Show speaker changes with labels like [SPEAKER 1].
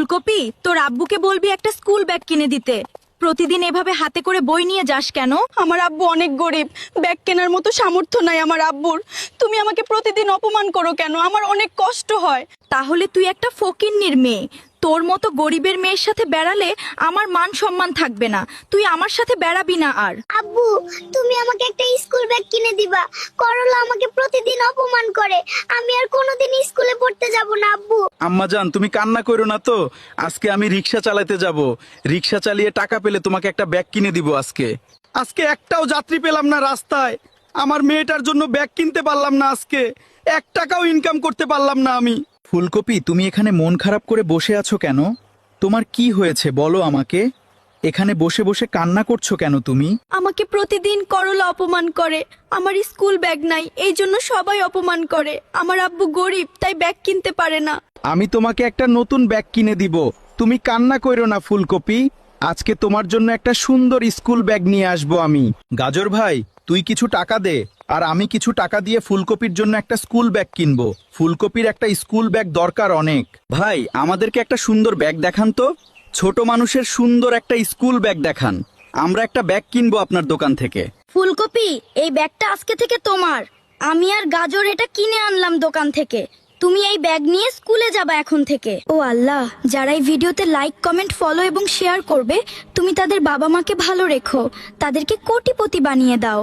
[SPEAKER 1] ফুলকপি, তোর আব্বুকে বলবি একটা স্কুল ব্যাগ কিনে দিতে। প্রতিদিন এভাবে হাতে করে বই নিয়ে যাস কেন?
[SPEAKER 2] আমার আব্বু অনেক গরিব, ব্যাগ কেনার মতো সামর্থ্য নাই আমার আব্বুর। তুমি আমাকে প্রতিদিন অপমান করো কেন? আমার অনেক কষ্ট হয়।
[SPEAKER 1] তাহলে তুই একটা ফকিন্নির মেয়ে। তোর মতো গরিবের মেয়ের সাথে বেড়ালে আমার মান সম্মান থাকবে না। তুই আমার সাথে বেড়াবি না আর।
[SPEAKER 3] আব্বু, তুমি আমাকে একটা স্কুল ব্যাগ কিনে দিবা। করলা আমাকে প্রতিদিন অপমান করে। আমি আর কোনোদিন স্কুলে পড়তে যাব না আব্বু।
[SPEAKER 4] আম্মাজান, তুমি কান্না করো না তো। আজকে আমি রিক্সা চালাতে যাব। রিক্সা চালিয়ে টাকা পেলে তোমাকে একটা ব্যাগ কিনে দিব আজকে। আজকে একটাও যাত্রী পেলাম না রাস্তায়। আমার মেয়েটার জন্য ব্যাগ কিনতে পারলাম না আজকে। 1 টাকাও ইনকাম করতে পারলাম না আমি। ফুলকপি, তুমি এখানে মন খারাপ করে বসে আছো কেন? তোমার কি হয়েছে বলো আমাকে। এখানে বসে বসে কান্না করছো কেন তুমি?
[SPEAKER 2] আমাকে প্রতিদিন করলা অপমান করে। আমার স্কুল ব্যাগ নাই, এই জন্য সবাই অপমান করে। আমার আব্বু গরিব, তাই ব্যাগ কিনতে পারে না।
[SPEAKER 4] আমি তোমাকে একটা নতুন ব্যাগ কিনে দিব। তুমি কান্না করো না ফুলকপি। আজকে তোমার জন্য একটা সুন্দর স্কুল ব্যাগ নিয়ে আসবো আমি। গাজর ভাই, তুই কিছু টাকা দে, আর আমি কিছু টাকা দিয়ে ফুলকপির জন্য একটা স্কুল ব্যাগ কিনবো। ফুলকপির একটা স্কুল ব্যাগ দরকার অনেক। ভাই, আমাদেরকে একটা সুন্দর ব্যাগ দেখান তো। ছোট মানুষের সুন্দর একটা স্কুল ব্যাগ দেখান। আমরা একটা ব্যাগ কিনবো আপনার দোকান থেকে।
[SPEAKER 3] ফুলকপি, এই ব্যাগটা আজকে থেকে তোমার। আমি আর গাজর এটা কিনে আনলাম দোকান থেকে। তুমি এই ব্যাগ নিয়ে স্কুলে যাবা এখন থেকে।
[SPEAKER 2] ও আল্লাহ, যারা এই ভিডিওতে লাইক, কমেন্ট, ফলো এবং শেয়ার করবে, তুমি তাদের বাবা মাকে ভালো রেখো, তাদেরকে কোটিপতি বানিয়ে দাও।